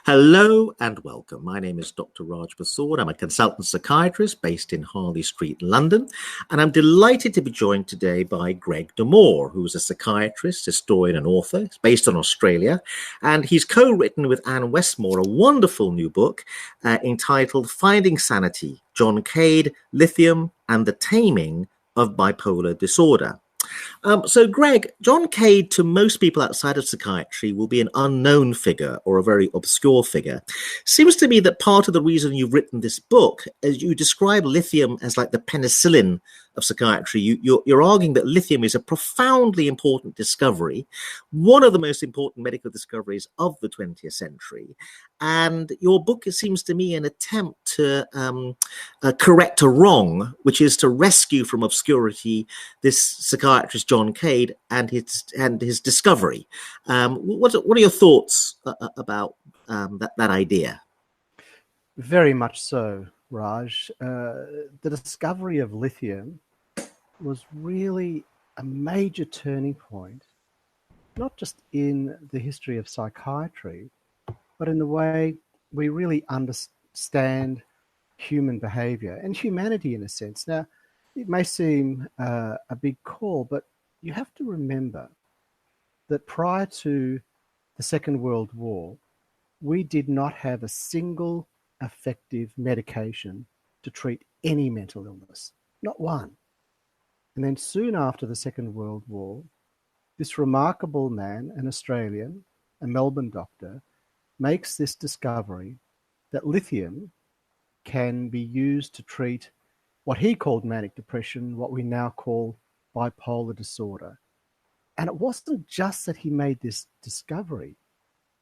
Hello and welcome. My name is Dr. Raj Persaud. I'm a consultant psychiatrist based in Harley Street, London, and I'm delighted to be joined today by Greg Damore, who's a psychiatrist, historian and author. He's based in Australia, and he's co-written with Anne Westmore a wonderful new book entitled Finding Sanity, John Cade, Lithium and the Taming of Bipolar Disorder. So, Greg, John Cade, to most people outside of psychiatry, will be an unknown figure or a very obscure figure. Seems to me that part of the reason you've written this book is you describe lithium as like the penicillin of psychiatry. You're arguing that lithium is a profoundly important discovery, one of the most important medical discoveries of the 20th century. And your book, it seems to me, an attempt to correct a wrong, which is to rescue from obscurity this psychiatrist John Cade and his discovery. What are your thoughts about that idea? Very much so, Raj. The discovery of lithium was really a major turning point, not just in the history of psychiatry, but in the way we really understand human behavior and humanity in a sense. Now, it may seem a big call, but you have to remember that prior to the Second World War, we did not have a single effective medication to treat any mental illness, not one. And then soon after the Second World War, this remarkable man, an Australian, a Melbourne doctor, makes this discovery that lithium can be used to treat what he called manic depression, what we now call bipolar disorder. And it wasn't just that he made this discovery,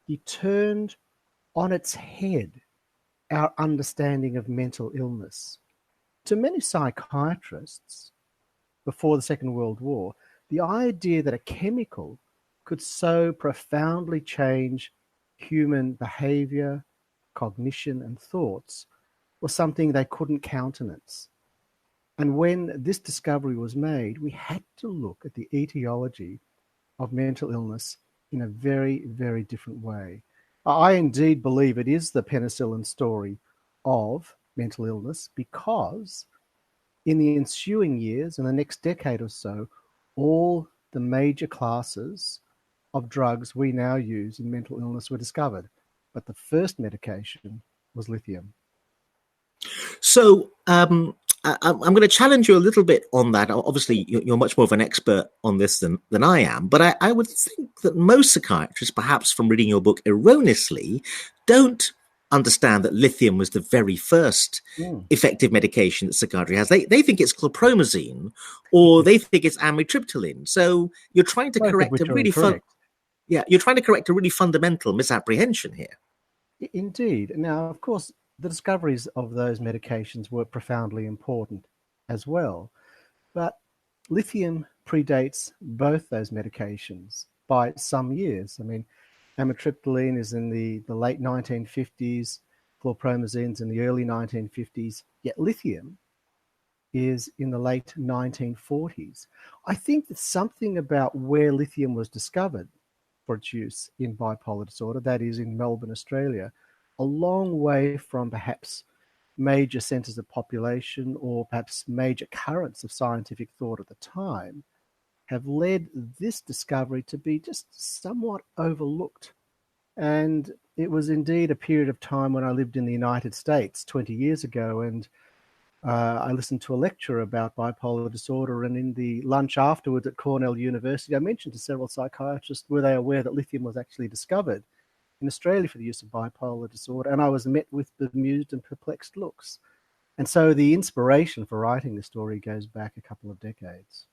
he turned on its head our understanding of mental illness. To many psychiatrists before the Second World War, the idea that a chemical could so profoundly change human behavior, cognition, and thoughts was something they couldn't countenance. And when this discovery was made, we had to look at the etiology of mental illness in a very, very different way. I indeed believe it is the penicillin story of mental illness because in the ensuing years, in the next decade or so, all the major classes of drugs we now use in mental illness were discovered. But the first medication was lithium. So I'm going to challenge you a little bit on that. Obviously, you're much more of an expert on this than I am. But I would think that most psychiatrists, perhaps from reading your book erroneously, don't understand that lithium was the very first effective medication that psychiatry has. They think it's chlorpromazine or they think it's amitriptyline. So you're trying to correct a really you're trying to correct a really fundamental misapprehension here. Indeed. Now, of course, the discoveries of those medications were profoundly important as well. But lithium predates both those medications by some years. I mean, amitriptyline is in the late 1950s, chlorpromazine's in the early 1950s, yet lithium is in the late 1940s. I think that something about where lithium was discovered for its use in bipolar disorder, that is in Melbourne, Australia, a long way from perhaps major centres of population or perhaps major currents of scientific thought at the time, have led this discovery to be just somewhat overlooked. And it was indeed a period of time when I lived in the United States 20 years ago, and I listened to a lecture about bipolar disorder, and in the lunch afterwards at Cornell University, I mentioned to several psychiatrists, were they aware that lithium was actually discovered in Australia for the use of bipolar disorder? And I was met with bemused and perplexed looks. And so the inspiration for writing this story goes back a couple of decades.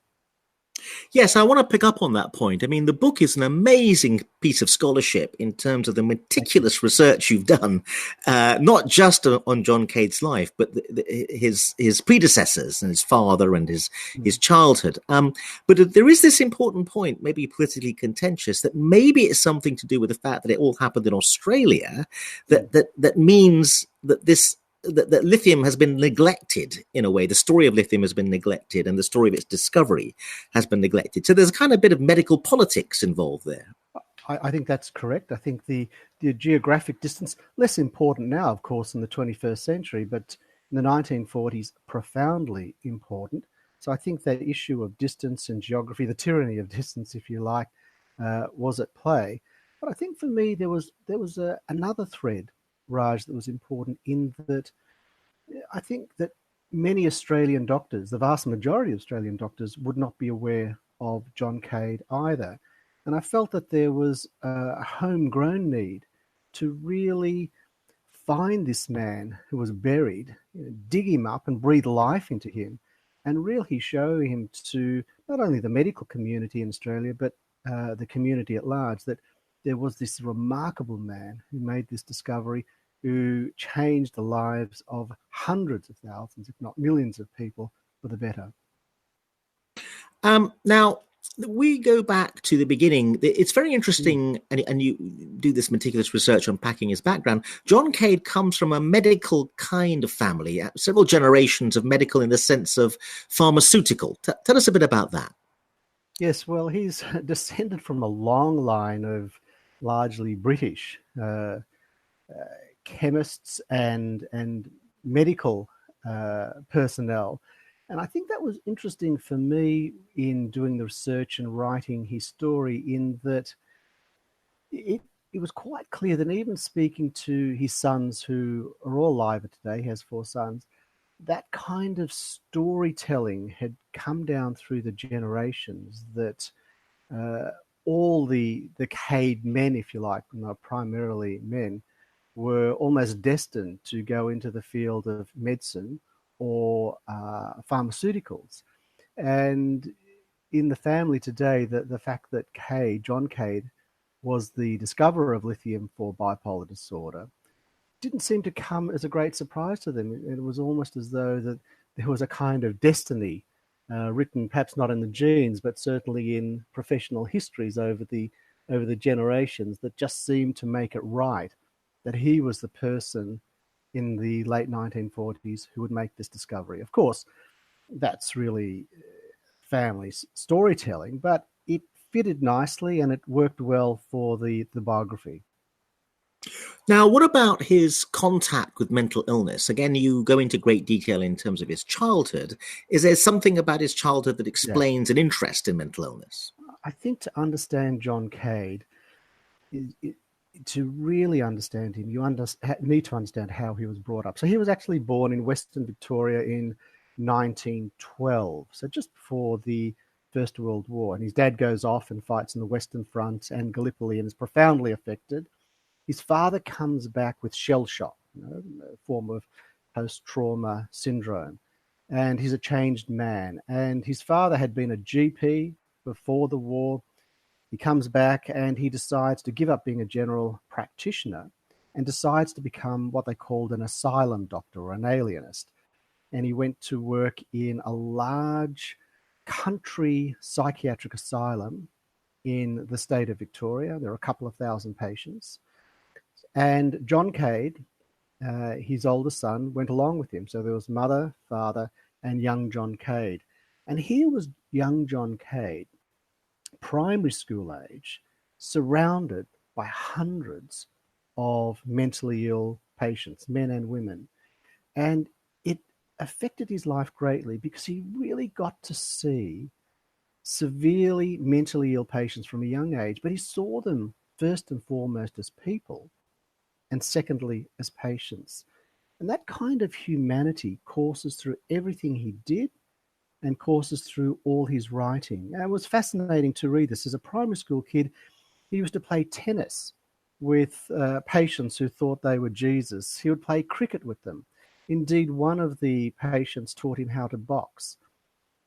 Yes, I want to pick up on that point. I mean, the book is an amazing piece of scholarship in terms of the meticulous research you've done, not just on John Cade's life, but his predecessors and his father and his childhood. But there is this important point, maybe politically contentious, that maybe it's something to do with the fact that it all happened in Australia, that means that that lithium has been neglected in a way. The story of lithium has been neglected and the story of its discovery has been neglected. So there's a kind of bit of medical politics involved there. I think that's correct. I think the geographic distance, less important now, of course, in the 21st century, but in the 1940s, profoundly important. So I think that issue of distance and geography, the tyranny of distance, if you like, was at play. But I think for me, there was another thread, Raj, that was important in that I think that many Australian doctors, the vast majority of Australian doctors, would not be aware of John Cade either. And I felt that there was a homegrown need to really find this man who was buried, dig him up and breathe life into him, and really show him to not only the medical community in Australia, but the community at large, that there was this remarkable man who made this discovery, who changed the lives of hundreds of thousands, if not millions of people for the better. Now, we go back to the beginning. It's very interesting, and you do this meticulous research unpacking his background. John Cade comes from a medical kind of family, several generations of medical in the sense of pharmaceutical. Tell us a bit about that. Yes, well, he's descended from a long line of largely British chemists and medical personnel. And I think that was interesting for me in doing the research and writing his story, in that it was quite clear that even speaking to his sons, who are all alive today, he has 4 sons, that kind of storytelling had come down through the generations, that all the Cade men, if you like, primarily men, were almost destined to go into the field of medicine or pharmaceuticals. And in the family today, the fact that John Cade, was the discoverer of lithium for bipolar disorder didn't seem to come as a great surprise to them. It was almost as though that there was a kind of destiny written, perhaps not in the genes, but certainly in professional histories over the generations, that just seemed to make it right that he was the person in the late 1940s who would make this discovery. Of course, that's really family storytelling, but it fitted nicely and it worked well for the biography. Now, what about his contact with mental illness? Again, you go into great detail in terms of his childhood. Is there something about his childhood that explains an interest in mental illness? I think to understand John Cade, to really understand him, you need to understand how he was brought up. So he was actually born in Western Victoria in 1912, so just before the First World War. And his dad goes off and fights in the Western Front and Gallipoli and is profoundly affected. His father comes back with shell shock, a form of post-trauma syndrome, and he's a changed man. And his father had been a GP before the war. He comes back and he decides to give up being a general practitioner and decides to become what they called an asylum doctor or an alienist. And he went to work in a large country psychiatric asylum in the state of Victoria. There are a couple of thousand patients. And John Cade, his older son, went along with him. So there was mother, father, and young John Cade. And here was young John Cade, primary school age, surrounded by hundreds of mentally ill patients, men and women. And it affected his life greatly because he really got to see severely mentally ill patients from a young age, but he saw them first and foremost as people, and secondly as patients. And that kind of humanity courses through everything he did and courses through all his writing. And it was fascinating to read this. As a primary school kid, he used to play tennis with patients who thought they were Jesus. He would play cricket with them. Indeed, one of the patients taught him how to box.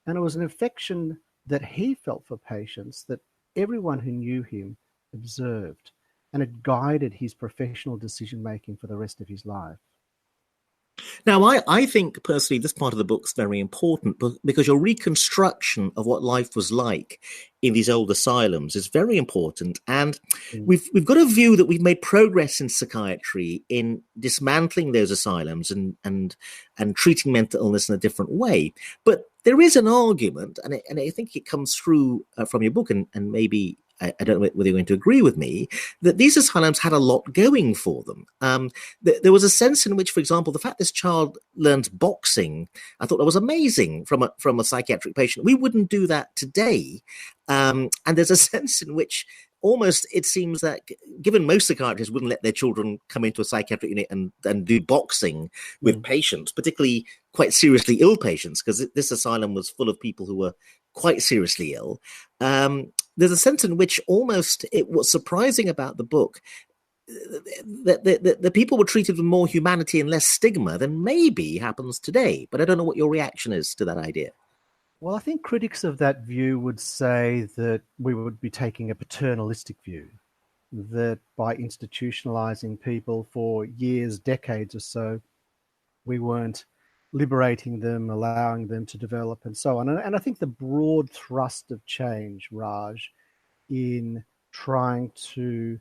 And it was an affection that he felt for patients that everyone who knew him observed. And it guided his professional decision-making for the rest of his life. Now, I think personally this part of the book's very important because your reconstruction of what life was like in these old asylums is very important. And we've got a view that we've made progress in psychiatry in dismantling those asylums and treating mental illness in a different way. But there is an argument, and I think it comes through from your book and maybe I don't know whether you're going to agree with me, that these asylums had a lot going for them. There was a sense in which, for example, the fact this child learned boxing, I thought that was amazing from a psychiatric patient. We wouldn't do that today. And there's a sense in which almost it seems that, given most psychiatrists wouldn't let their children come into a psychiatric unit and do boxing with patients, particularly quite seriously ill patients, because this asylum was full of people who were quite seriously ill. There's a sense in which almost it was surprising about the book that the people were treated with more humanity and less stigma than maybe happens today. But I don't know what your reaction is to that idea. Well, I think critics of that view would say that we would be taking a paternalistic view, that by institutionalizing people for years, decades or so, we weren't liberating them, allowing them to develop and so on. And I think the broad thrust of change, Raj, in trying to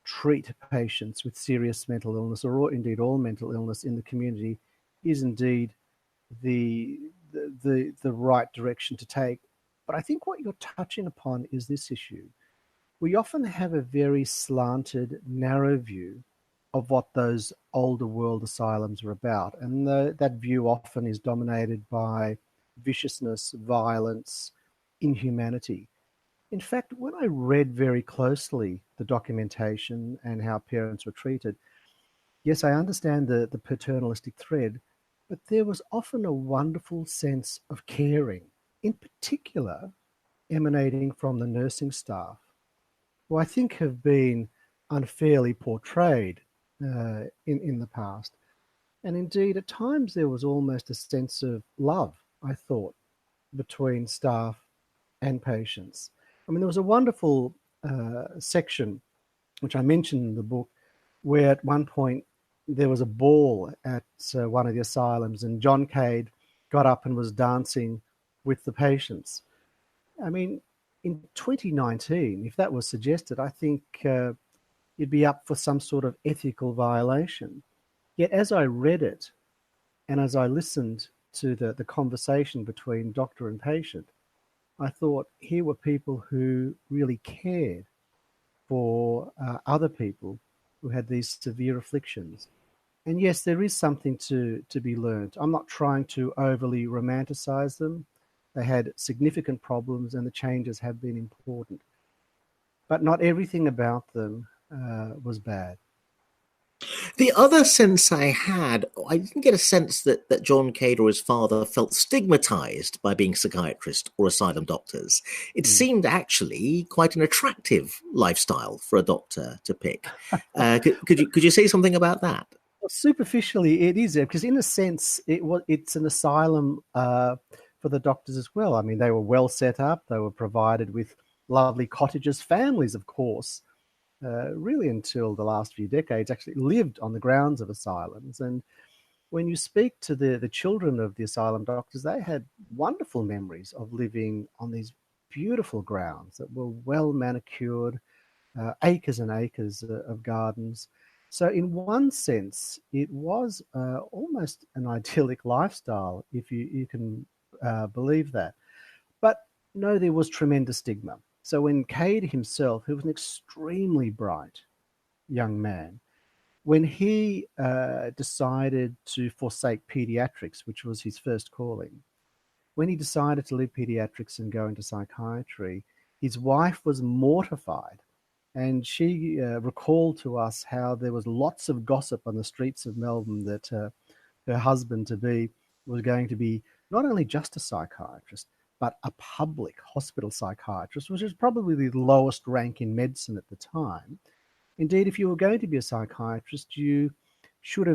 treat patients with serious mental illness, or indeed all mental illness in the community, is indeed the right direction to take. But I think what you're touching upon is this issue. We often have a very slanted, narrow view of what those older world asylums are about. And that view often is dominated by viciousness, violence, inhumanity. In fact, when I read very closely the documentation and how parents were treated, yes, I understand the paternalistic thread, but there was often a wonderful sense of caring, in particular emanating from the nursing staff, who I think have been unfairly portrayed in the past. And indeed, at times there was almost a sense of love, I thought, between staff and patients. I mean, there was a wonderful section, which I mentioned in the book, where at one point there was a ball at one of the asylums, and John Cade got up and was dancing with the patients. I mean, in 2019, if that was suggested, I think you'd be up for some sort of ethical violation. Yet as I read it, and as I listened to the conversation between doctor and patient, I thought here were people who really cared for other people who had these severe afflictions. And yes, there is something to be learned. I'm not trying to overly romanticize them. They had significant problems and the changes have been important. But not everything about them was bad. The other sense I had, I didn't get a sense that John Cade or his father felt stigmatized by being psychiatrists or asylum doctors. It seemed actually quite an attractive lifestyle for a doctor to pick. Could you say something about that? Well, superficially, it is, because in a sense, it's an asylum for the doctors as well. I mean, they were well set up. They were provided with lovely cottages, families, of course. Really until the last few decades, actually lived on the grounds of asylums. And when you speak to the children of the asylum doctors, they had wonderful memories of living on these beautiful grounds that were well manicured, acres and acres of gardens. So in one sense, it was almost an idyllic lifestyle, if you can believe that. But no, there was tremendous stigma. So when Cade himself, who was an extremely bright young man, when he decided to forsake pediatrics, which was his first calling, when he decided to leave pediatrics and go into psychiatry, his wife was mortified. And she recalled to us how there was lots of gossip on the streets of Melbourne that her husband-to-be was going to be not only just a psychiatrist, but a public hospital psychiatrist, which is probably the lowest rank in medicine at the time. Indeed, if you were going to be a psychiatrist, you should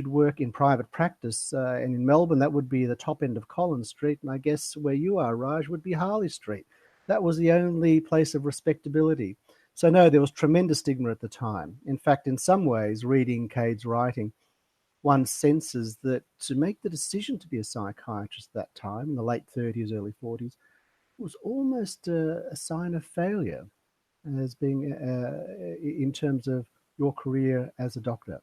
work in private practice, and in Melbourne that would be the top end of Collins Street, and I guess where you are, Raj, would be Harley Street. That was the only place of respectability. So no, there was tremendous stigma at the time. In fact, in some ways, reading Cade's writing, one senses that to make the decision to be a psychiatrist at that time, in the late 30s, early 40s, was almost a sign of failure as being in terms of your career as a doctor.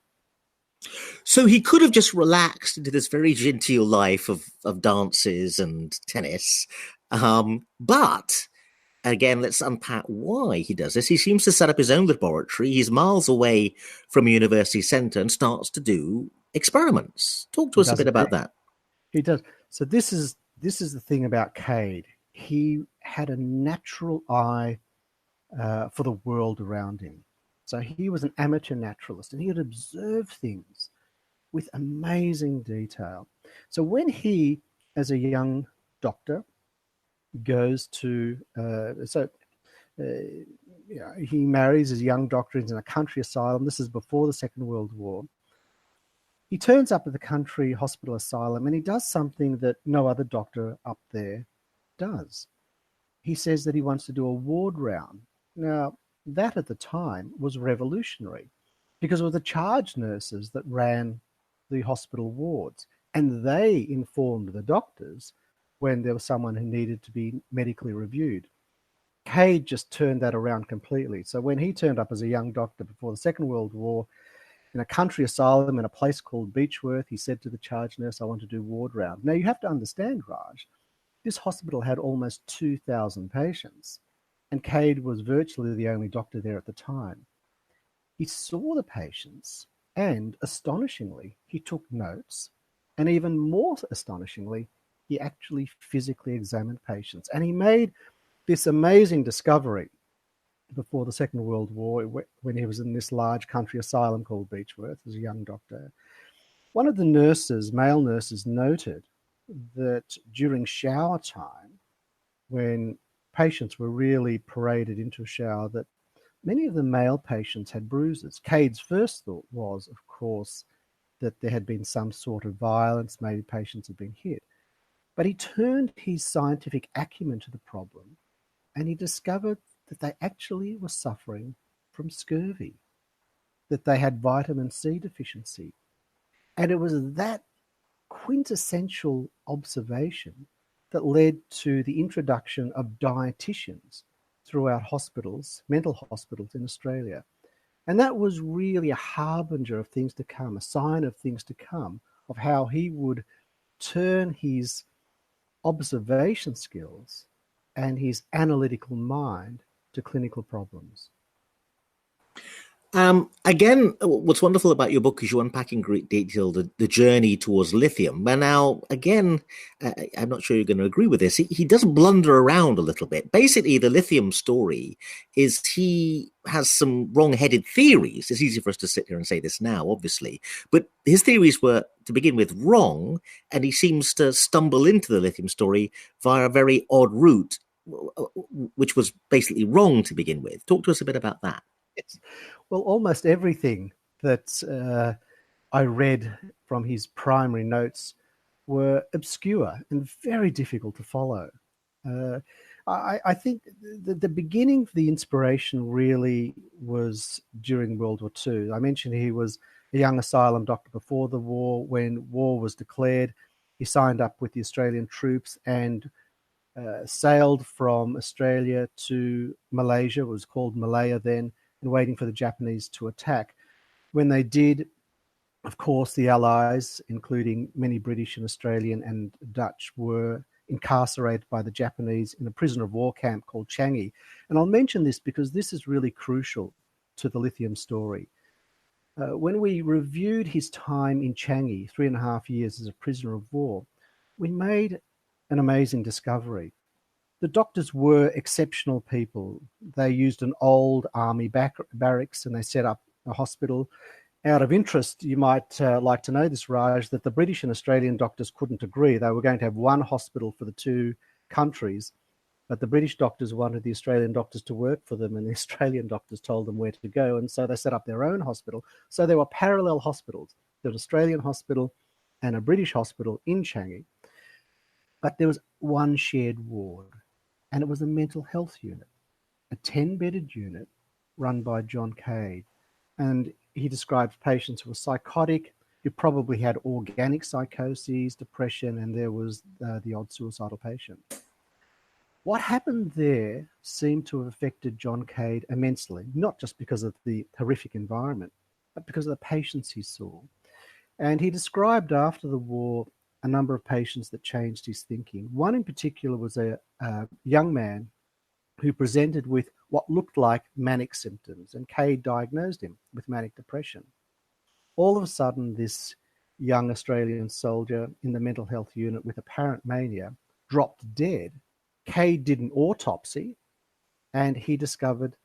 So he could have just relaxed into this very genteel life of dances and tennis, but again, let's unpack why he does this. He seems to set up his own laboratory. He's miles away from a university centre and starts to do experiments. Talk to us a bit about that. He does. So this is the thing about Cade. He had a natural eye for the world around him. So he was an amateur naturalist, and he would observe things with amazing detail. So when he, as a young doctor, goes to he marries as a young doctor in a country asylum. This is before the Second World War. He turns up at the country hospital asylum, and he does something that no other doctor up there does. He says that he wants to do a ward round. Now, that at the time was revolutionary, because it was the charge nurses that ran the hospital wards, and they informed the doctors when there was someone who needed to be medically reviewed. Cade just turned that around completely. So when he turned up as a young doctor before the Second World War in a country asylum in a place called Beechworth, he said to the charge nurse, "I want to do ward round." Now, you have to understand, Raj, this hospital had almost 2,000 patients, and Cade was virtually the only doctor there at the time. He saw the patients, and astonishingly, he took notes, and even more astonishingly, he actually physically examined patients. And he made this amazing discovery before the Second World War, when he was in this large country asylum called Beechworth as a young doctor. One of the nurses, male nurses, noted that during shower time, when patients were really paraded into a shower, that many of the male patients had bruises. Cade's first thought was, of course, that there had been some sort of violence, maybe patients had been hit. But he turned his scientific acumen to the problem, and he discovered that they actually were suffering from scurvy, that they had vitamin C deficiency. And it was that quintessential observation that led to the introduction of dietitians throughout hospitals, mental hospitals in Australia. And that was really a harbinger of things to come, a sign of things to come, of how he would turn his observation skills and his analytical mind to clinical problems. Again, what's wonderful about your book is you unpack in great detail the journey towards lithium. But now, again, I'm not sure you're going to agree with this. He does blunder around a little bit. Basically, the lithium story is he has some wrong-headed theories. It's easy for us to sit here and say this now, obviously. But his theories were, to begin with, wrong, and he seems to stumble into the lithium story via a very odd route, which was basically wrong to begin with. Talk to us a bit about that. Yes. Well, almost everything that I read from his primary notes were obscure and very difficult to follow. I think the beginning of the inspiration really was during World War II. I mentioned he was a young asylum doctor before the war. When war was declared, he signed up with the Australian troops and sailed from Australia to Malaysia. It was called Malaya then, and waiting for the Japanese to attack. When they did, of course, the Allies, including many British and Australian and Dutch, were incarcerated by the Japanese in a prisoner of war camp called Changi. And I'll mention this because this is really crucial to the lithium story. When we reviewed his time in Changi, 3.5 years as a prisoner of war, we made an amazing discovery. The doctors were exceptional people. They used an old army barracks and they set up a hospital. Out of interest, you might like to know this, Raj, that the British and Australian doctors couldn't agree. They were going to have one hospital for the two countries, but the British doctors wanted the Australian doctors to work for them, and the Australian doctors told them where to go, and so they set up their own hospital. So there were parallel hospitals. There was an Australian hospital and a British hospital in Changi, but there was one shared ward, and it was a mental health unit, a 10-bedded unit run by John Cade. And he describes patients who were psychotic, who probably had organic psychoses, depression, and there was the odd suicidal patient. What happened there seemed to have affected John Cade immensely, not just because of the horrific environment, but because of the patients he saw. And he described after the war a number of patients that changed his thinking. One in particular was a young man who presented with what looked like manic symptoms, and Cade diagnosed him with manic depression. All of a sudden, this young Australian soldier in the mental health unit with apparent mania dropped dead. Cade did an autopsy, and he discovered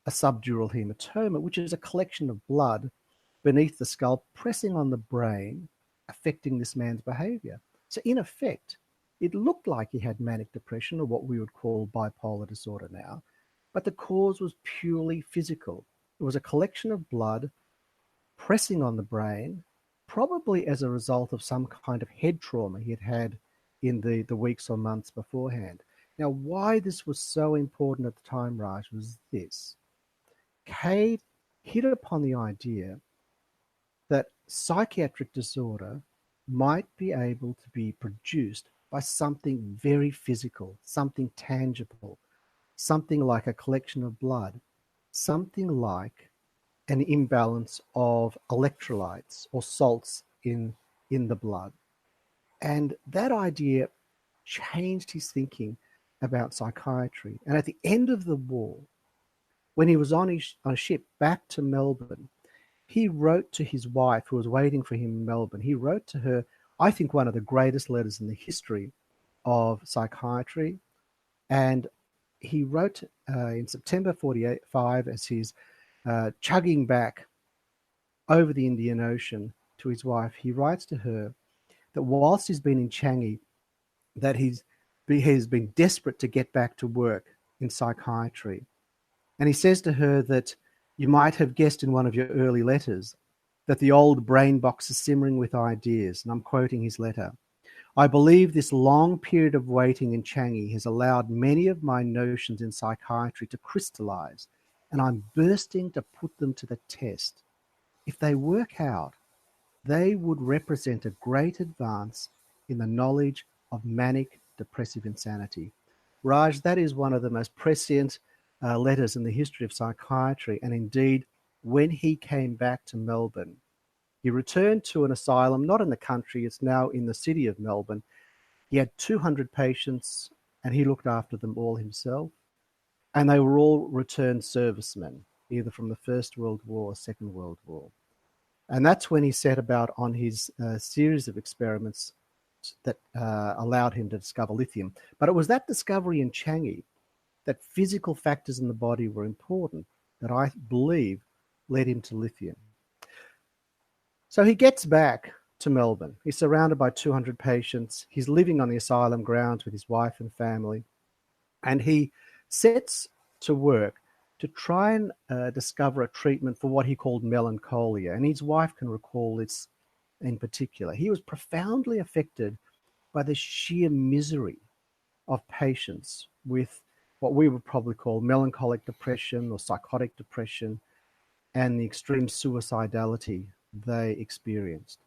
a subdural hematoma, which is a collection of blood beneath the skull pressing on the brain, affecting this man's behavior. So in effect, it looked like he had manic depression, or what we would call bipolar disorder now, but the cause was purely physical. It was a collection of blood pressing on the brain, probably as a result of some kind of head trauma he had had in the weeks or months beforehand. Now, why this was so important at the time, Raj, was this. Cade hit upon the idea that psychiatric disorder might be able to be produced by something very physical, something tangible, something like a collection of blood, something like an imbalance of electrolytes or salts in the blood. And that idea changed his thinking about psychiatry. And at the end of the war, when he was on a ship back to Melbourne, he wrote to his wife, who was waiting for him in Melbourne. He wrote to her, I think, one of the greatest letters in the history of psychiatry. And he wrote in September 1945, as he's chugging back over the Indian Ocean to his wife, he writes to her that whilst he's been in Changi, that he's been desperate to get back to work in psychiatry. And he says to her that you might have guessed in one of your early letters that the old brain box is simmering with ideas. And I'm quoting his letter. I believe this long period of waiting in Changi has allowed many of my notions in psychiatry to crystallize, and I'm bursting to put them to the test. If they work out, they would represent a great advance in the knowledge of manic depressive insanity. Raj, that is one of the most prescient letters in the history of psychiatry. And indeed, when he came back to Melbourne, he returned to an asylum, not in the country, it's now in the city of Melbourne. He had 200 patients, and he looked after them all himself. And they were all returned servicemen, either from the First World War or Second World War. And that's when he set about on his series of experiments that allowed him to discover lithium. But it was that discovery in Changi, that physical factors in the body were important, that I believe led him to lithium. So he gets back to Melbourne. He's surrounded by 200 patients. He's living on the asylum grounds with his wife and family. And he sets to work to try and discover a treatment for what he called melancholia. And his wife can recall this in particular. He was profoundly affected by the sheer misery of patients with what we would probably call melancholic depression or psychotic depression, and the extreme suicidality they experienced.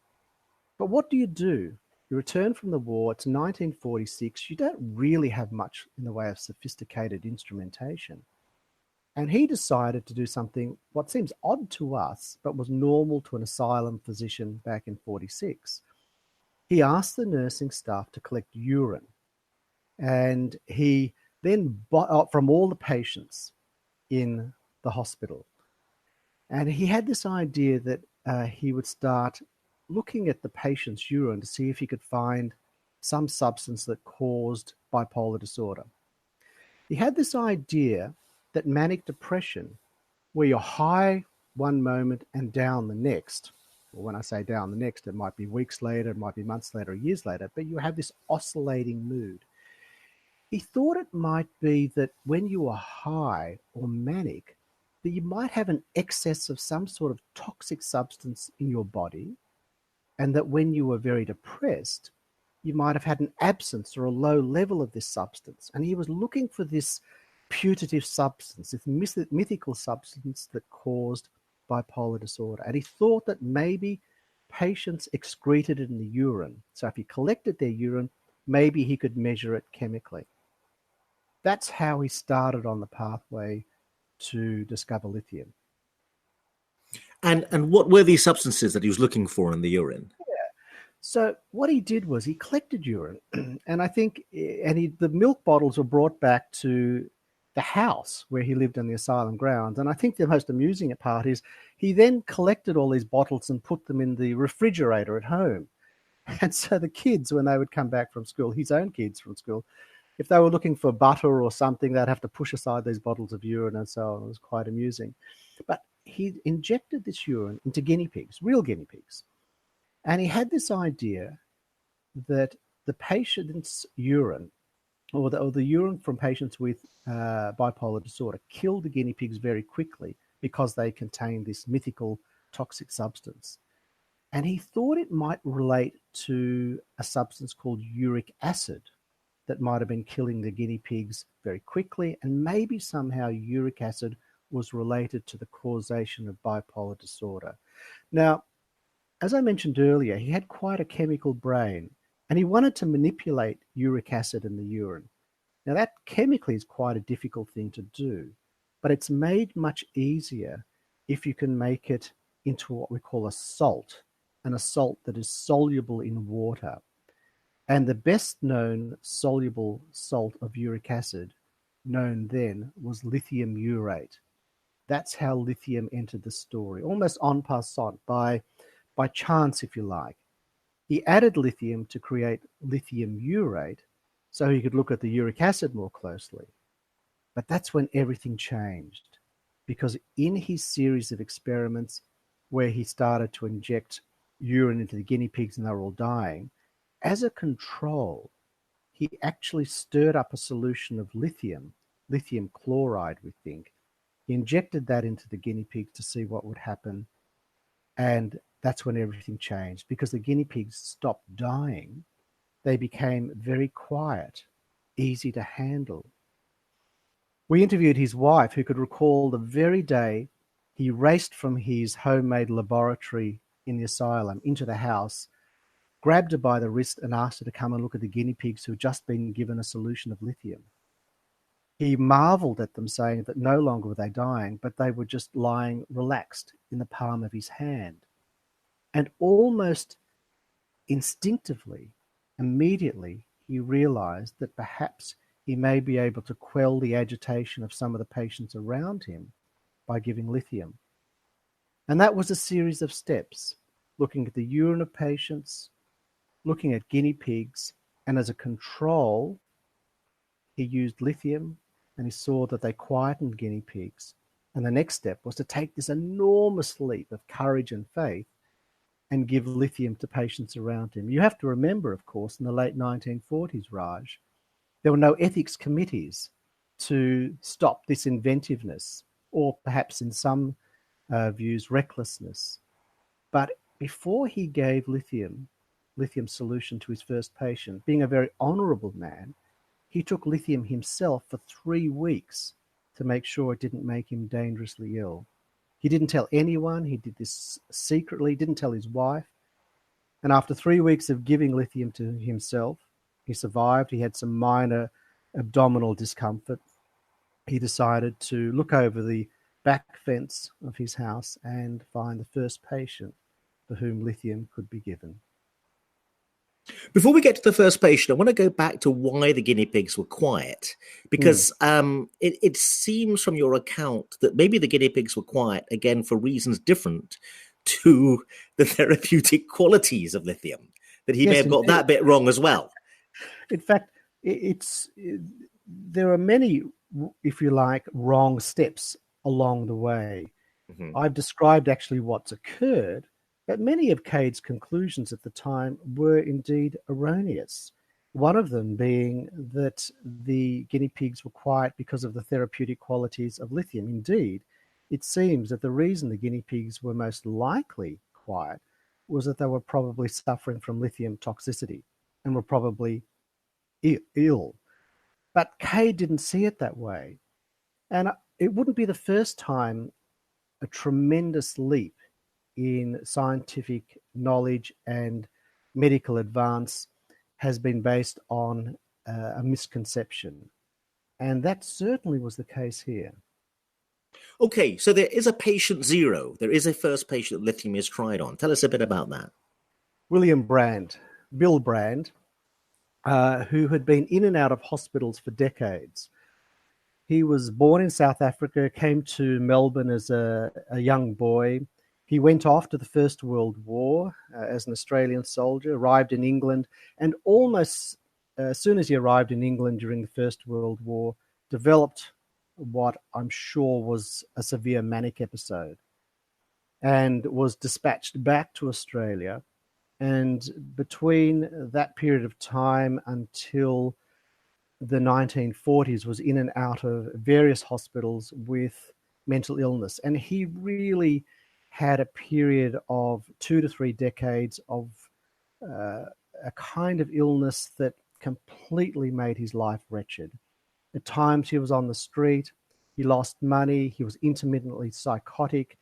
But what do? You return from the war, it's 1946, you don't really have much in the way of sophisticated instrumentation. And he decided to do something, what seems odd to us, but was normal to an asylum physician back in 46. He asked the nursing staff to collect urine. And he then, from all the patients in the hospital. And he had this idea that he would start looking at the patient's urine to see if he could find some substance that caused bipolar disorder. He had this idea that manic depression, where you're high one moment and down the next, or when I say down the next, it might be weeks later, it might be months later, years later, but you have this oscillating mood. He thought it might be that when you are high or manic, that you might have an excess of some sort of toxic substance in your body, and that when you were very depressed, you might have had an absence or a low level of this substance. And he was looking for this putative substance, this mythical substance that caused bipolar disorder. And he thought that maybe patients excreted it in the urine. So if he collected their urine, maybe he could measure it chemically. That's how he started on the pathway to discover lithium. And what were these substances that he was looking for in the urine? So what he did was he collected urine, and I think, the milk bottles were brought back to the house where he lived on the asylum grounds. And I think the most amusing part is he then collected all these bottles and put them in the refrigerator at home. And so the kids, when they would come back from school, his own kids from school, if they were looking for butter or something, they'd have to push aside these bottles of urine and so on. It was quite amusing. But he injected this urine into guinea pigs, real guinea pigs. And he had this idea that the patient's urine, or the urine from patients with bipolar disorder, killed the guinea pigs very quickly because they contained this mythical toxic substance. And he thought it might relate to a substance called uric acid that might have been killing the guinea pigs very quickly, and maybe somehow uric acid was related to the causation of bipolar disorder. Now, as I mentioned earlier, he had quite a chemical brain, and he wanted to manipulate uric acid in the urine. Now, that chemically is quite a difficult thing to do, but it's made much easier if you can make it into what we call a salt, and a salt that is soluble in water. And the best known soluble salt of uric acid known then was lithium urate. That's how lithium entered the story, almost en passant, by chance, if you like. He added lithium to create lithium urate so he could look at the uric acid more closely. But that's when everything changed, because in his series of experiments where he started to inject urine into the guinea pigs and they were all dying, as a control, he actually stirred up a solution of lithium chloride, we think. He injected that into the guinea pigs to see what would happen. And that's when everything changed, because the guinea pigs stopped dying. They became very quiet, easy to handle. We interviewed his wife, who could recall the very day he raced from his homemade laboratory in the asylum into the house, grabbed her by the wrist and asked her to come and look at the guinea pigs who had just been given a solution of lithium. He marveled at them, saying that no longer were they dying, but they were just lying relaxed in the palm of his hand. And almost instinctively, immediately, he realized that perhaps he may be able to quell the agitation of some of the patients around him by giving lithium. And that was a series of steps, looking at the urine of patients, looking at guinea pigs, and as a control, he used lithium, and he saw that they quietened guinea pigs. And the next step was to take this enormous leap of courage and faith and give lithium to patients around him. You have to remember, of course, in the late 1940s, Raj, there were no ethics committees to stop this inventiveness, or perhaps in some views, recklessness. But before he gave lithium solution to his first patient, being a very honourable man, he took lithium himself for 3 weeks to make sure it didn't make him dangerously ill. He didn't tell anyone. He did this secretly, didn't tell his wife. And after 3 weeks of giving lithium to himself, he survived. He had some minor abdominal discomfort. He decided to look over the back fence of his house and find the first patient for whom lithium could be given. Before we get to the first patient, I want to go back to why the guinea pigs were quiet, because it seems from your account that maybe the guinea pigs were quiet, again, for reasons different to the therapeutic qualities of lithium, that he may have got that bit wrong as well. In fact, there are many, if you like, wrong steps along the way. Mm-hmm. I've described actually what's occurred, but many of Cade's conclusions at the time were indeed erroneous. One of them being that the guinea pigs were quiet because of the therapeutic qualities of lithium. Indeed, it seems that the reason the guinea pigs were most likely quiet was that they were probably suffering from lithium toxicity and were probably ill. But Cade didn't see it that way. And it wouldn't be the first time a tremendous leap in scientific knowledge and medical advance has been based on a misconception. And that certainly was the case here. Okay, so there is a patient zero. There is a first patient that lithium is tried on. Tell us a bit about that. Bill Brand, who had been in and out of hospitals for decades. He was born in South Africa, came to Melbourne as a young boy. He went off to the First World War as an Australian soldier, arrived in England, and almost as soon as he arrived in England during the First World War, developed what I'm sure was a severe manic episode and was dispatched back to Australia. And between that period of time until the 1940s was in and out of various hospitals with mental illness. And he really had a period of 2 to 3 decades of a kind of illness that completely made his life wretched. At times he was on the street, he lost money, he was intermittently psychotic.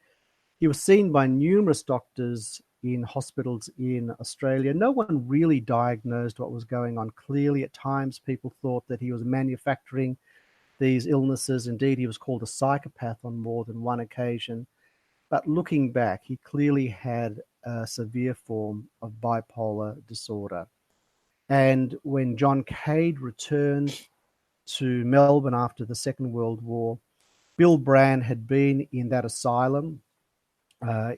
He was seen by numerous doctors in hospitals in Australia. No one really diagnosed what was going on clearly. At times, people thought that he was manufacturing these illnesses. Indeed, he was called a psychopath on more than one occasion. But looking back, he clearly had a severe form of bipolar disorder. And when John Cade returned to Melbourne after the Second World War, Bill Brand had been in that asylum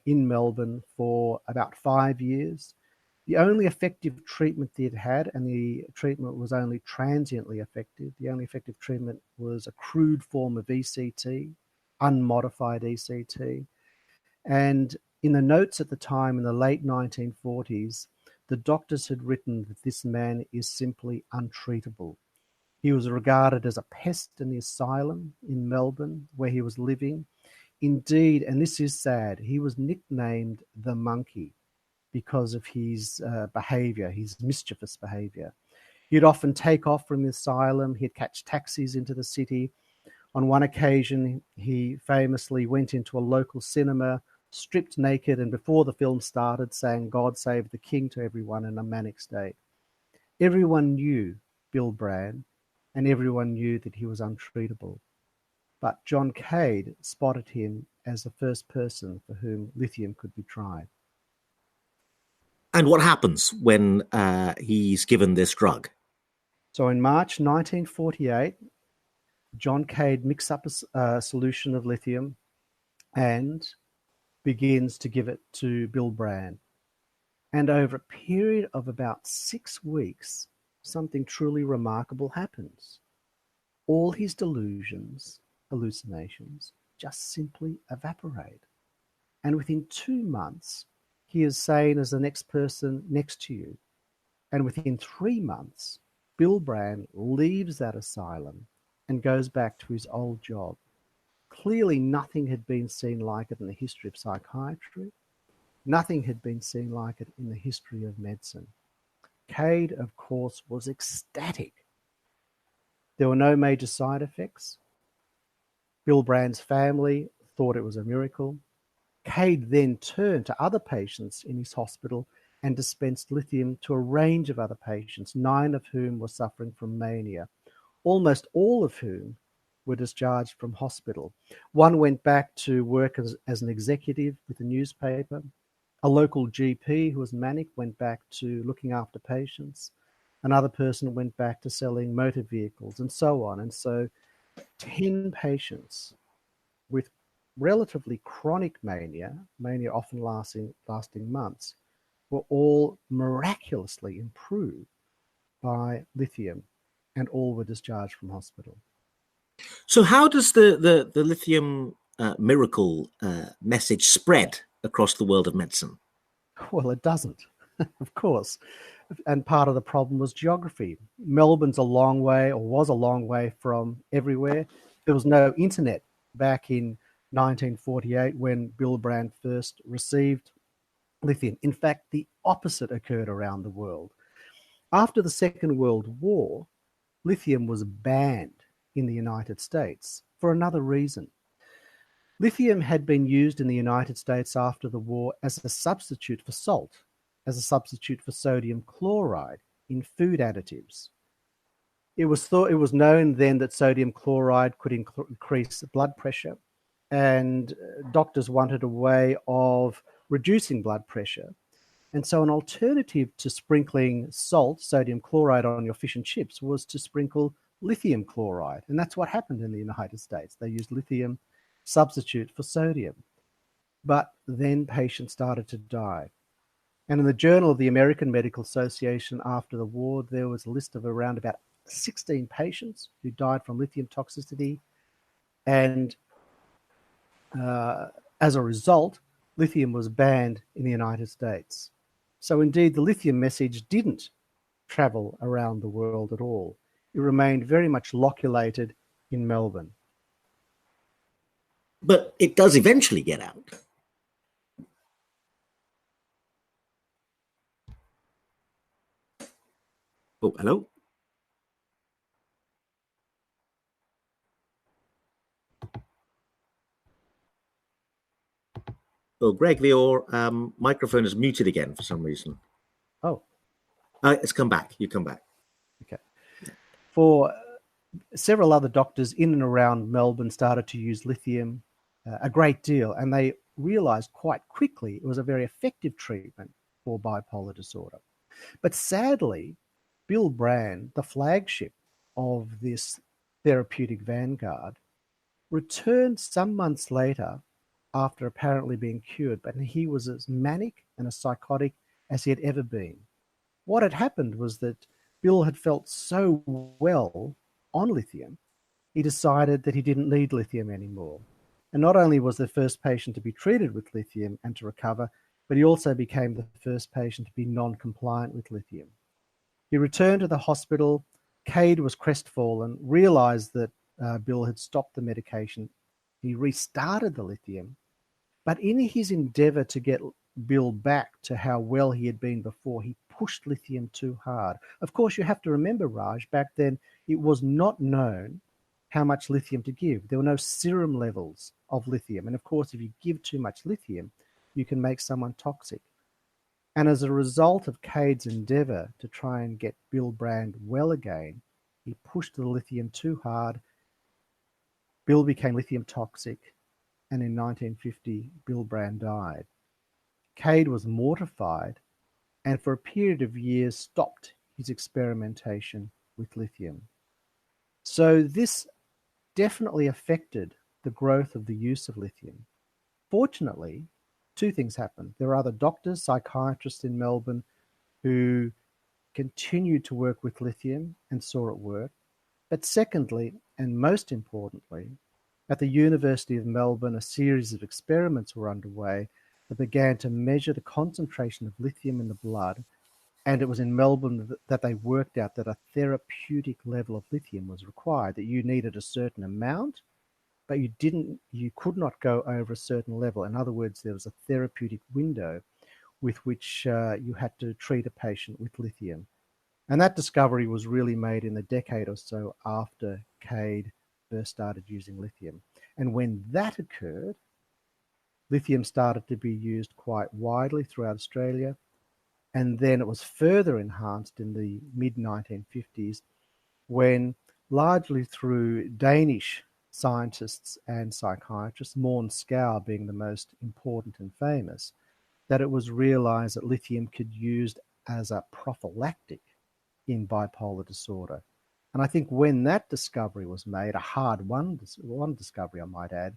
in Melbourne for about 5 years. The only effective treatment that he'd had, and the treatment was only transiently effective, the only effective treatment was a crude form of ECT, unmodified ECT. And in the notes at the time, in the late 1940s, the doctors had written that this man is simply untreatable. He was regarded as a pest in the asylum in Melbourne where he was living. Indeed, and this is sad, he was nicknamed the monkey because of his behaviour, his mischievous behaviour. He'd often take off from the asylum, he'd catch taxis into the city. On one occasion, he famously went into a local cinema, stripped naked, and before the film started, sang "God Save the King" to everyone in a manic state. Everyone knew Bill Brand, and everyone knew that he was untreatable. But John Cade spotted him as the first person for whom lithium could be tried. And what happens when he's given this drug? So in March 1948, John Cade mixes up a solution of lithium and begins to give it to Bill Brand. And over a period of about 6 weeks, something truly remarkable happens. All his delusions, hallucinations, just simply evaporate. And within 2 months, he is sane as the next person next to you. And within 3 months, Bill Brand leaves that asylum and goes back to his old job. Clearly, nothing had been seen like it in the history of psychiatry. Nothing had been seen like it in the history of medicine. Cade, of course, was ecstatic. There were no major side effects. Bill Brand's family thought it was a miracle. Cade then turned to other patients in his hospital and dispensed lithium to a range of other patients, 9 of whom were suffering from mania, almost all of whom were discharged from hospital. One went back to work as an executive with a newspaper. A local GP who was manic went back to looking after patients. Another person went back to selling motor vehicles, and so on. And so 10 patients with relatively chronic mania often lasting months, were all miraculously improved by lithium, and all were discharged from hospital. So how does the lithium miracle message spread across the world of medicine? Well, it doesn't, of course. And part of the problem was geography. Melbourne's a long way, or was a long way from everywhere. There was no internet back in 1948 when Bill Brand first received lithium. In fact, the opposite occurred around the world. After the Second World War, lithium was banned in the United States for another reason. Lithium had been used in the United States after the war as a substitute for salt, as a substitute for sodium chloride in food additives. It was known then that sodium chloride could increase blood pressure, and doctors wanted a way of reducing blood pressure. And so an alternative to sprinkling salt, sodium chloride, on your fish and chips was to sprinkle lithium chloride. And that's what happened in the United States. They used lithium substitute for sodium. But then patients started to die. And in the Journal of the American Medical Association after the war, there was a list of around about 16 patients who died from lithium toxicity. And as a result, lithium was banned in the United States. So indeed, the lithium message didn't travel around the world at all. It remained very much loculated in Melbourne. But it does eventually get out. Oh, hello? Oh, Greg, your microphone is muted again for some reason. Oh. It's come back. You come back. Okay. For several other doctors in and around Melbourne started to use lithium a great deal, and they realized quite quickly it was a very effective treatment for bipolar disorder. But sadly, Bill Brand, the flagship of this therapeutic vanguard, returned some months later after apparently being cured, but he was as manic and as psychotic as he had ever been. What had happened was that Bill had felt so well on lithium, he decided that he didn't need lithium anymore. And not only was the first patient to be treated with lithium and to recover, but he also became the first patient to be non-compliant with lithium. He returned to the hospital. Cade was crestfallen, realized that Bill had stopped the medication. He restarted the lithium, but in his endeavor to get Bill back to how well he had been before, he pushed lithium too hard. Of course, you have to remember, Raj, back then it was not known how much lithium to give. There were no serum levels of lithium. And of course, if you give too much lithium, you can make someone toxic. And as a result of Cade's endeavor to try and get Bill Brand well again, he pushed the lithium too hard. Bill became lithium toxic, and in 1950, Bill Brand died. Cade was mortified and for a period of years stopped his experimentation with lithium. So this definitely affected the growth of the use of lithium. Fortunately, two things happened. There are other doctors, psychiatrists in Melbourne who continued to work with lithium and saw it work. But secondly, and most importantly, at the University of Melbourne, a series of experiments were underway that began to measure the concentration of lithium in the blood. And it was in Melbourne that they worked out that a therapeutic level of lithium was required, that you needed a certain amount, but you could not go over a certain level. In other words, there was a therapeutic window with which you had to treat a patient with lithium. And that discovery was really made in the decade or so after Cade first started using lithium. And when that occurred, lithium started to be used quite widely throughout Australia. And then it was further enhanced in the mid-1950s when, largely through Danish scientists and psychiatrists, Morn Scow being the most important and famous, that it was realized that lithium could be used as a prophylactic in bipolar disorder. And I think when that discovery was made, a hard one discovery I might add,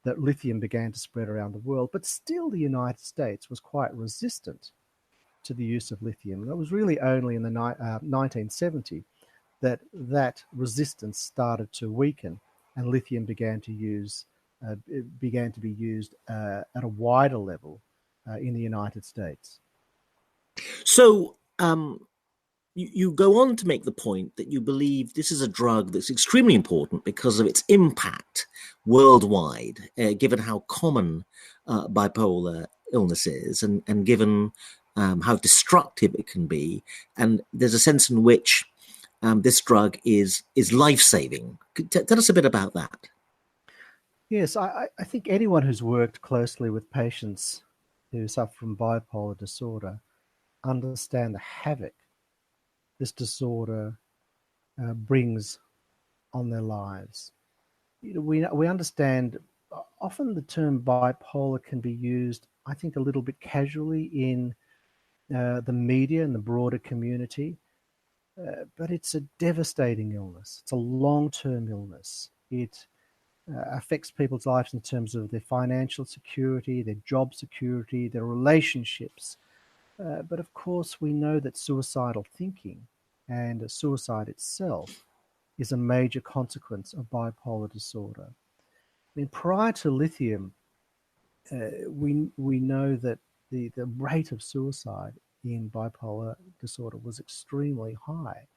that lithium began to spread around the world, but still the United States was quite resistant to the use of lithium. And it was really only in the 1970 that resistance started to weaken and lithium began to be used at a wider level in the United States. So you go on to make the point that you believe this is a drug that's extremely important because of its impact worldwide, given how common bipolar illness is and given how destructive it can be. And there's a sense in which this drug is life-saving. Tell us a bit about that. Yes, I think anyone who's worked closely with patients who suffer from bipolar disorder understand the havoc this disorder brings on their lives. We understand often the term bipolar can be used, I think, a little bit casually in the media and the broader community. but it's a devastating illness. It's a long-term illness. It affects people's lives in terms of their financial security, their job security, their relationships. But of course, we know that suicidal thinking and suicide itself is a major consequence of bipolar disorder. I mean, prior to lithium, we know that the rate of suicide in bipolar disorder was extremely high.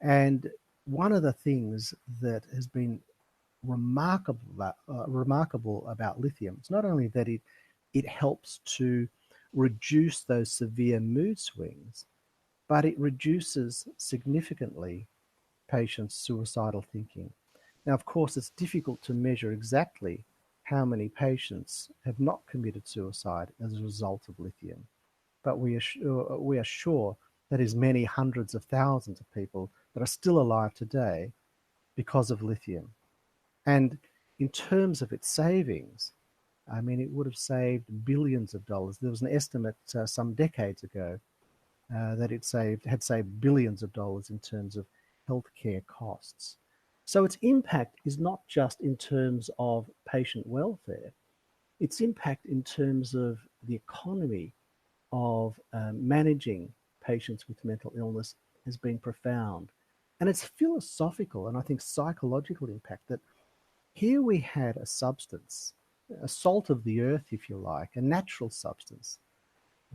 And one of the things that has been remarkable about lithium is not only that it helps to reduce those severe mood swings, but it reduces significantly patients' suicidal thinking. Now, of course, it's difficult to measure exactly how many patients have not committed suicide as a result of lithium, but we are sure that is many hundreds of thousands of people that are still alive today because of lithium. And in terms of its savings, I mean, it would have saved billions of dollars. There was an estimate some decades ago that had saved billions of dollars in terms of healthcare costs. So its impact is not just in terms of patient welfare, its impact in terms of the economy of managing patients with mental illness has been profound. And its philosophical and I think psychological impact that here we had a substance, a salt of the earth, if you like, a natural substance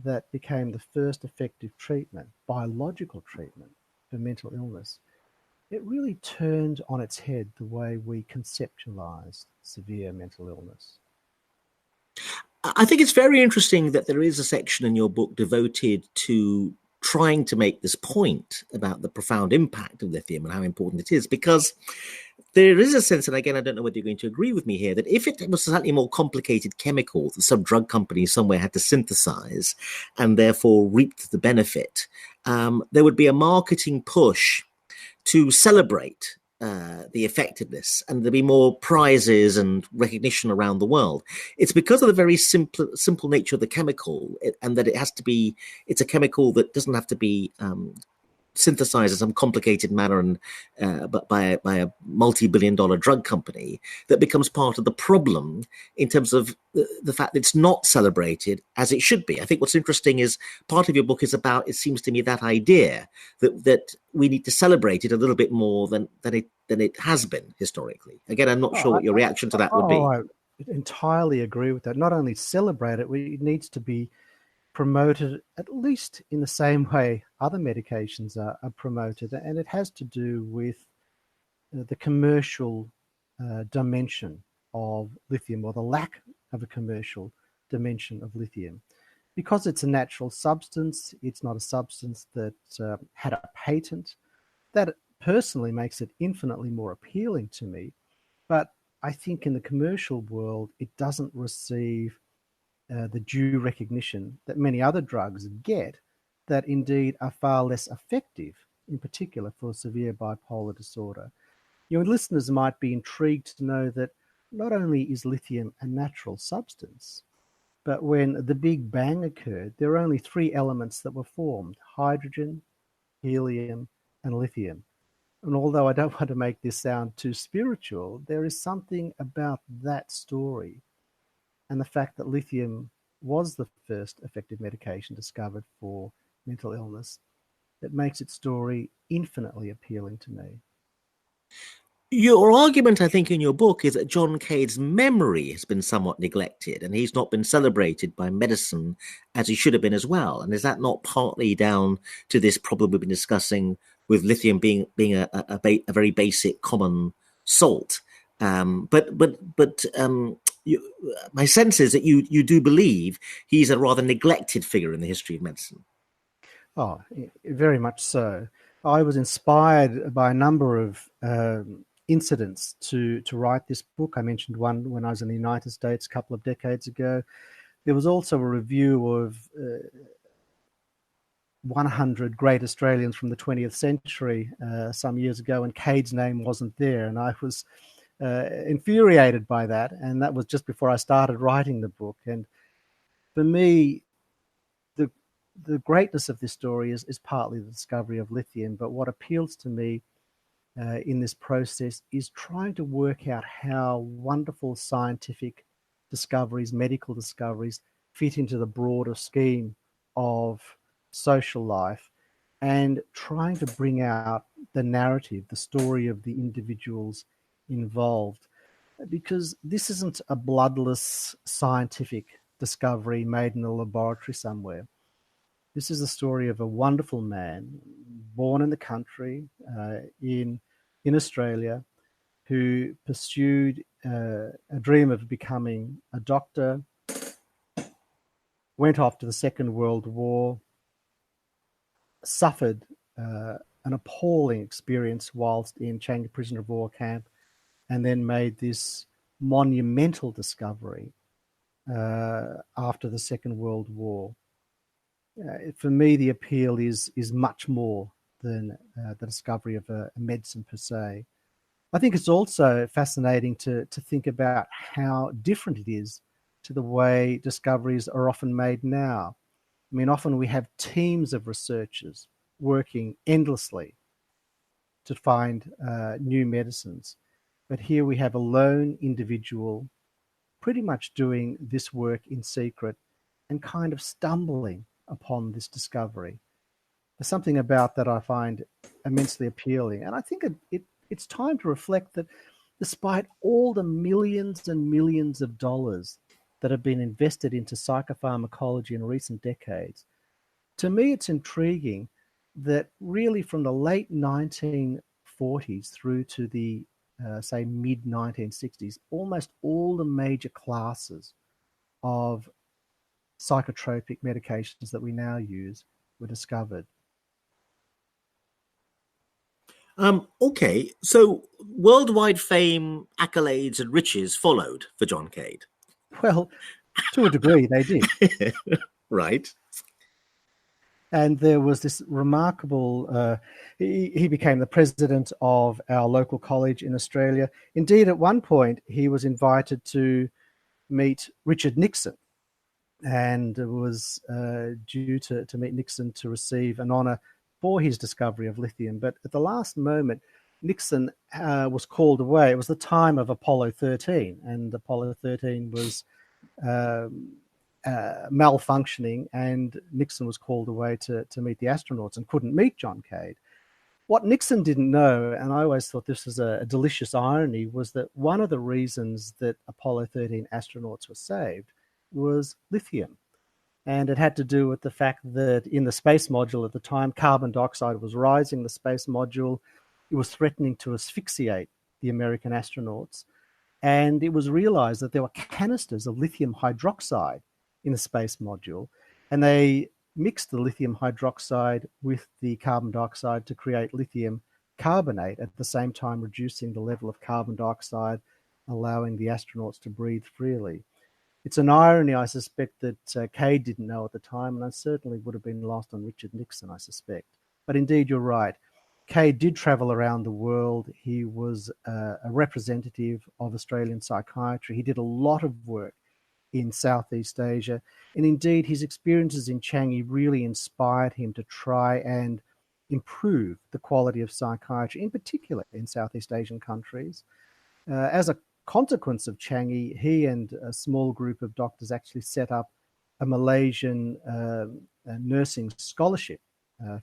that became the first effective treatment, biological treatment for mental illness. It really turned on its head the way we conceptualize severe mental illness. I think it's very interesting that there is a section in your book devoted to trying to make this point about the profound impact of lithium and how important it is, because there is a sense, and again, I don't know whether you're going to agree with me here, that if it was a slightly more complicated chemical that some drug company somewhere had to synthesize and therefore reaped the benefit, there would be a marketing push to celebrate the effectiveness, and there'll be more prizes and recognition around the world. It's because of the very simple nature of the chemical, and that it's a chemical that doesn't have to be synthesized in some complicated manner and but by a multi-billion-dollar drug company, that becomes part of the problem in terms of the fact that it's not celebrated as it should be. I think what's interesting is part of your book is about, it seems to me, that idea that we need to celebrate it a little bit more than it has been historically. Again, I'm not sure what your reaction to that would be. I entirely agree with that. Not only celebrate it, it needs to be promoted at least in the same way other medications are promoted, and it has to do with the commercial dimension of lithium, or the lack of a commercial dimension of lithium. Because it's a natural substance, it's not a substance that had a patent. That personally makes it infinitely more appealing to me, but I think in the commercial world it doesn't receive the due recognition that many other drugs get, that indeed are far less effective, in particular for severe bipolar disorder. Your listeners might be intrigued to know that not only is lithium a natural substance, but when the Big Bang occurred, there were only three elements that were formed: hydrogen, helium, and lithium. And although I don't want to make this sound too spiritual, there is something about that story and the fact that lithium was the first effective medication discovered for mental illness that makes its story infinitely appealing to me. Your argument, I think, in your book is that John Cade's memory has been somewhat neglected and he's not been celebrated by medicine as he should have been as well. And is that not partly down to this problem we've been discussing with lithium being a very basic common salt? My sense is that you do believe he's a rather neglected figure in the history of medicine. Oh, very much so. I was inspired by a number of incidents to write this book. I mentioned one when I was in the United States a couple of decades ago. There was also a review of 100 great Australians from the 20th century some years ago, and Cade's name wasn't there, and I was infuriated by that, and that was just before I started writing the book. And for me, the greatness of this story is partly the discovery of lithium, but what appeals to me in this process is trying to work out how wonderful scientific discoveries, medical discoveries, fit into the broader scheme of social life, and trying to bring out the narrative, the story of the individuals involved. Because this isn't a bloodless scientific discovery made in a laboratory somewhere. This is the story of a wonderful man born in the country in Australia who pursued a dream of becoming a doctor, went off to the Second World War, suffered an appalling experience whilst in Changi prisoner of war camp, and then made this monumental discovery after the Second World War. For me, the appeal is much more than the discovery of a medicine per se. I think it's also fascinating to think about how different it is to the way discoveries are often made now. I mean, often we have teams of researchers working endlessly to find new medicines. But here we have a lone individual pretty much doing this work in secret and kind of stumbling upon this discovery. There's something about that I find immensely appealing. And I think it's time to reflect that despite all the millions and millions of dollars that have been invested into psychopharmacology in recent decades, to me it's intriguing that really from the late 1940s through to the, say, mid-1960s, almost all the major classes of psychotropic medications that we now use were discovered. Okay, so worldwide fame, accolades, and riches followed for John Cade. Well, to a degree, they did. Right. And there was this remarkable, he became the president of our local college in Australia. Indeed, at one point, he was invited to meet Richard Nixon, and was due to meet Nixon to receive an honour for his discovery of lithium. But at the last moment, Nixon was called away. It was the time of Apollo 13, and Apollo 13 was malfunctioning, and Nixon was called away to meet the astronauts and couldn't meet John Cade. What Nixon didn't know, and I always thought this was a delicious irony, was that one of the reasons that Apollo 13 astronauts were saved was lithium. And it had to do with the fact that in the space module at the time, carbon dioxide was rising in the space module. It was threatening to asphyxiate the American astronauts. And it was realized that there were canisters of lithium hydroxide in the space module, and they mixed the lithium hydroxide with the carbon dioxide to create lithium carbonate, at the same time reducing the level of carbon dioxide, allowing the astronauts to breathe freely. It's an irony, I suspect, that Cade didn't know at the time, and I certainly would have been lost on Richard Nixon, I suspect. But indeed, you're right. Cade did travel around the world. He was a representative of Australian psychiatry. He did a lot of work in Southeast Asia. And indeed, his experiences in Changi really inspired him to try and improve the quality of psychiatry, in particular in Southeast Asian countries. As a consequence of Changi, he and a small group of doctors actually set up a Malaysian nursing scholarship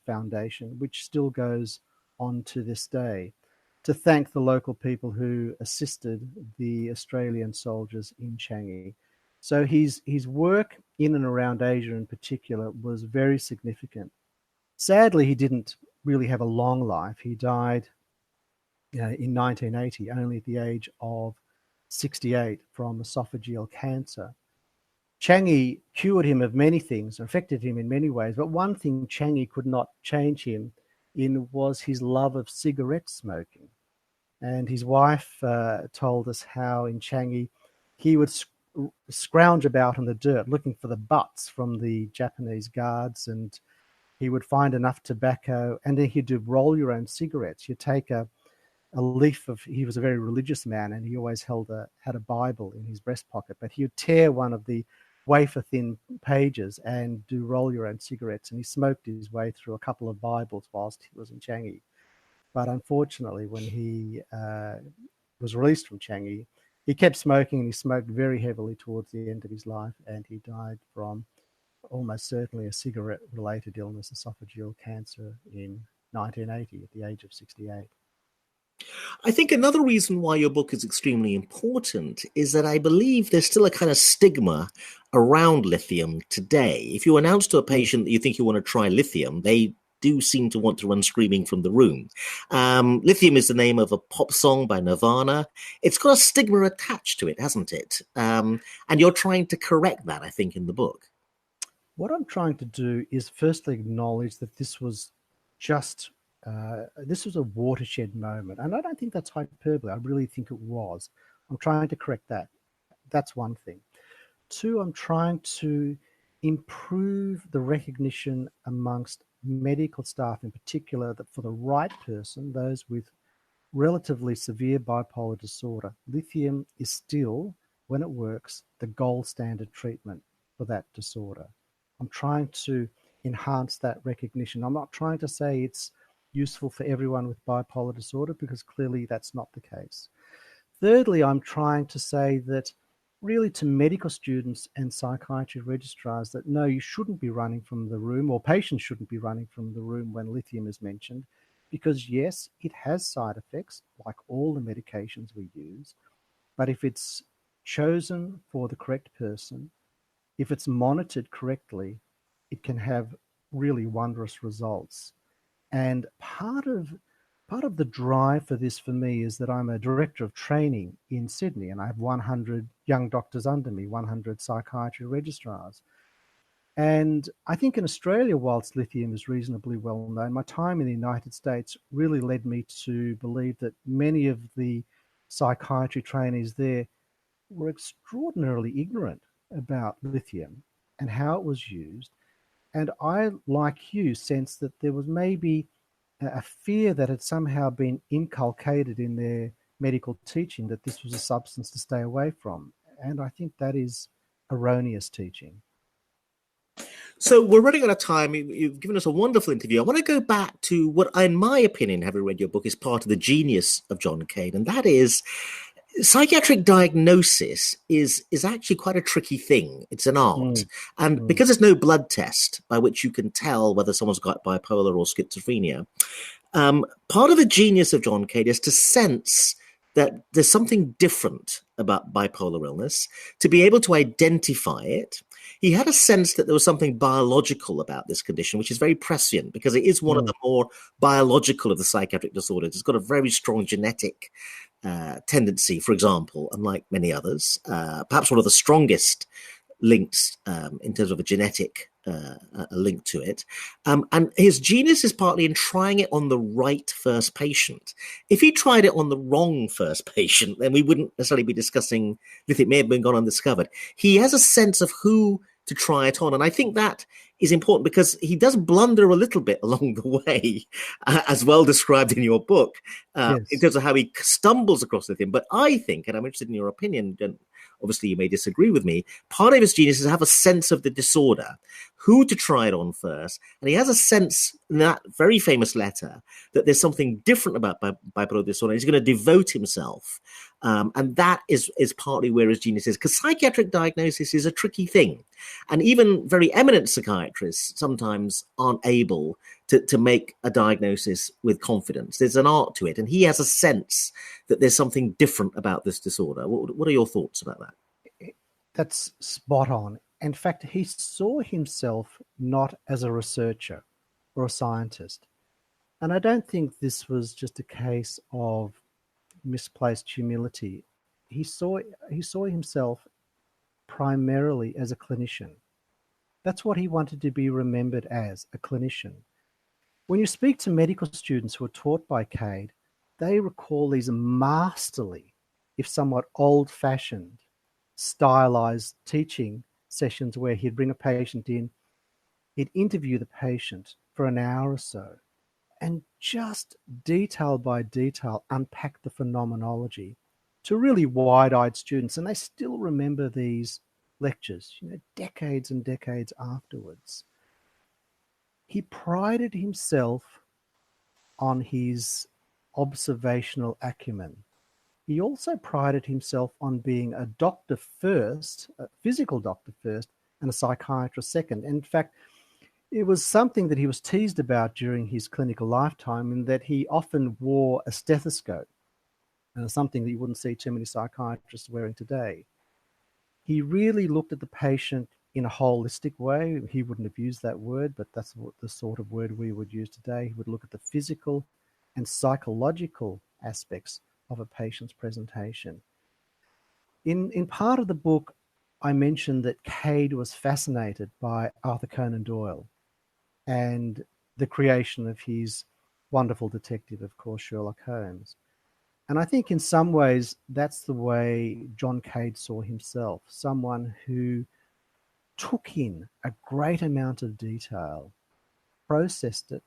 foundation, which still goes on to this day, to thank the local people who assisted the Australian soldiers in Changi. So his work in and around Asia in particular was very significant. Sadly, he didn't really have a long life. He died in 1980, only at the age of 68 from esophageal cancer. Changi cured him of many things, affected him in many ways, but one thing Changi could not change him in was his love of cigarette smoking. And his wife told us how in Changi he would scrounge about in the dirt looking for the butts from the Japanese guards, and he would find enough tobacco, and then he'd do roll your own cigarettes. You'd take a leaf of, he was a very religious man, and he always had a Bible in his breast pocket, but he would tear one of the wafer-thin pages and do roll-your-own cigarettes, and he smoked his way through a couple of Bibles whilst he was in Changi. But unfortunately, when he was released from Changi, he kept smoking, and he smoked very heavily towards the end of his life, and he died from almost certainly a cigarette-related illness, esophageal cancer, in 1980 at the age of 68. I think another reason why your book is extremely important is that I believe there's still a kind of stigma around lithium today. If you announce to a patient that you think you want to try lithium, they do seem to want to run screaming from the room. Lithium is the name of a pop song by Nirvana. It's got a stigma attached to it, hasn't it? And you're trying to correct that, I think, in the book. What I'm trying to do is firstly acknowledge that this was just this was a watershed moment. And I don't think that's hyperbole. I really think it was. I'm trying to correct that. That's one thing. Two, I'm trying to improve the recognition amongst medical staff in particular that for the right person, those with relatively severe bipolar disorder, lithium is still, when it works, the gold standard treatment for that disorder. I'm trying to enhance that recognition. I'm not trying to say it's useful for everyone with bipolar disorder, because clearly that's not the case. Thirdly, I'm trying to say that really to medical students and psychiatry registrars that no, you shouldn't be running from the room, or patients shouldn't be running from the room when lithium is mentioned, because yes, it has side effects like all the medications we use, but if it's chosen for the correct person, if it's monitored correctly, it can have really wondrous results. And part of the drive for this for me is that I'm a director of training in Sydney, and I have 100 young doctors under me, 100 psychiatry registrars. And I think in Australia, whilst lithium is reasonably well known, my time in the United States really led me to believe that many of the psychiatry trainees there were extraordinarily ignorant about lithium and how it was used. And I, like you, sensed that there was maybe a fear that had somehow been inculcated in their medical teaching that this was a substance to stay away from. And I think that is erroneous teaching. So we're running out of time. You've given us a wonderful interview. I want to go back to what, in my opinion, having read your book, is part of the genius of John Cade, and that is psychiatric diagnosis is actually quite a tricky thing. It's an art. And because there's no blood test by which you can tell whether someone's got bipolar or schizophrenia, part of the genius of John Cade is to sense that there's something different about bipolar illness, to be able to identify it. He had a sense that there was something biological about this condition, which is very prescient because it is one of the more biological of the psychiatric disorders. It's got a very strong genetic tendency, for example, unlike many others, perhaps one of the strongest links in terms of a genetic link to it. And his genius is partly in trying it on the right first patient. If he tried it on the wrong first patient, then we wouldn't necessarily be discussing if it may have been gone undiscovered. He has a sense of who to try it on. And I think that is important because he does blunder a little bit along the way, as well described in your book, Yes. in terms of how he stumbles across lithium. But I think, and I'm interested in your opinion, and obviously you may disagree with me, part of his genius is to have a sense of the disorder, who to try it on first. And he has a sense in that very famous letter that there's something different about bipolar disorder. He's going to devote himself. And that is partly where his genius is, because psychiatric diagnosis is a tricky thing. And even very eminent psychiatrists sometimes aren't able to make a diagnosis with confidence. There's an art to it. And he has a sense that there's something different about this disorder. What are your thoughts about that? That's spot on. In fact, he saw himself not as a researcher or a scientist. And I don't think this was just a case of misplaced humility. He saw himself primarily as a clinician. That's what he wanted to be remembered as, a clinician. When you speak to medical students who are taught by Cade, they recall these masterly, if somewhat old-fashioned, stylized teaching sessions where he'd bring a patient in, he'd interview the patient for an hour or so, and just detail by detail unpack the phenomenology to really wide-eyed students. And they still remember these lectures, decades and decades afterwards. He prided himself on his observational acumen. He also prided himself on being a doctor first, a physical doctor first, and a psychiatrist second. In fact, it was something that he was teased about during his clinical lifetime, in that he often wore a stethoscope, something that you wouldn't see too many psychiatrists wearing today. He really looked at the patient in a holistic way. He wouldn't have used that word, but that's the sort of word we would use today. He would look at the physical and psychological aspects of a patient's presentation. In part of the book, I mentioned that Cade was fascinated by Arthur Conan Doyle and the creation of his wonderful detective, of course, Sherlock Holmes. And I think in some ways that's the way John Cade saw himself, someone who took in a great amount of detail, processed it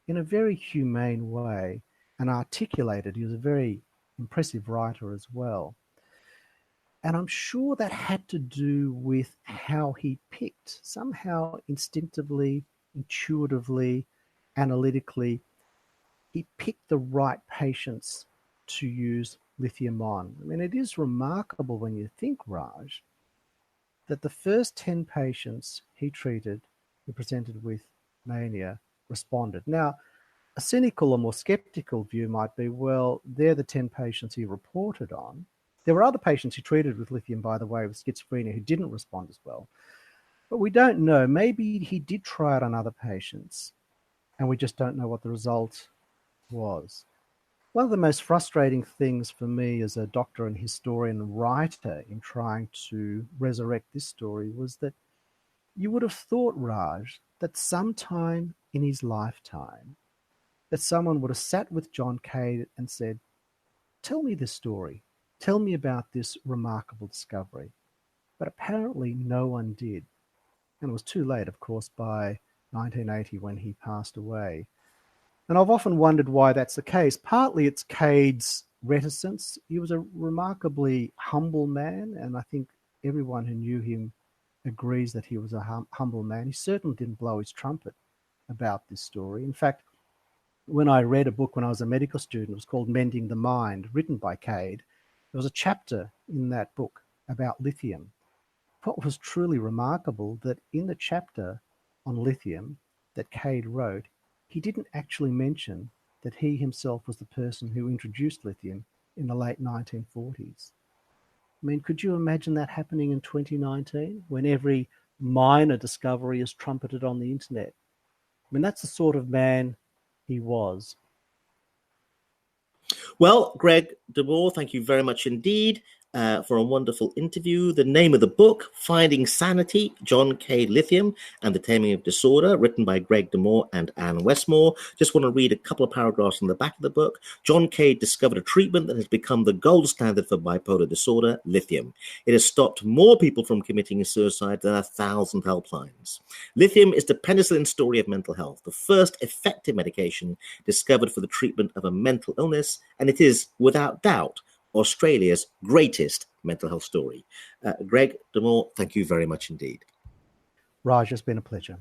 in a very humane way, and articulated. He was a very impressive writer as well. And I'm sure that had to do with how he picked, somehow instinctively, intuitively, analytically, he picked the right patients to use lithium on. I mean, it is remarkable when you think, Raj, that the first 10 patients he treated who presented with mania responded. Now, a cynical or more skeptical view might be, well, they're the 10 patients he reported on. There were other patients he treated with lithium, by the way, with schizophrenia who didn't respond as well. But we don't know. Maybe he did try it on other patients, and we just don't know what the result was. One of the most frustrating things for me as a doctor and historian and writer in trying to resurrect this story was that you would have thought, Raj, that sometime in his lifetime, that someone would have sat with John Cade and said, tell me this story. Tell me about this remarkable discovery. But apparently no one did. And it was too late, of course, by 1980 when he passed away. And I've often wondered why that's the case. Partly it's Cade's reticence. He was a remarkably humble man, and I think everyone who knew him agrees that he was a humble man. He certainly didn't blow his trumpet about this story. In fact, when I read a book when I was a medical student, it was called Mending the Mind, written by Cade. There was a chapter in that book about lithium. What was truly remarkable that in the chapter on lithium that Cade wrote, he didn't actually mention that he himself was the person who introduced lithium in the late 1940s. I mean, could you imagine that happening in 2019 when every minor discovery is trumpeted on the internet? I mean, that's the sort of man he was. Well, Greg DeMoor, thank you very much indeed for a wonderful interview. The name of the book, Finding Sanity, John Cade Lithium and the Taming of Disorder, written by Greg DeMoor and Anne Westmore. Just want to read a couple of paragraphs on the back of the book. John Cade discovered a treatment that has become the gold standard for bipolar disorder, lithium. It has stopped more people from committing suicide than 1,000 helplines. Lithium is the penicillin story of mental health, the first effective medication discovered for the treatment of a mental illness, and it is, without doubt, Australia's greatest mental health story. Greg DeMoor, thank you very much indeed. Raj, it's been a pleasure.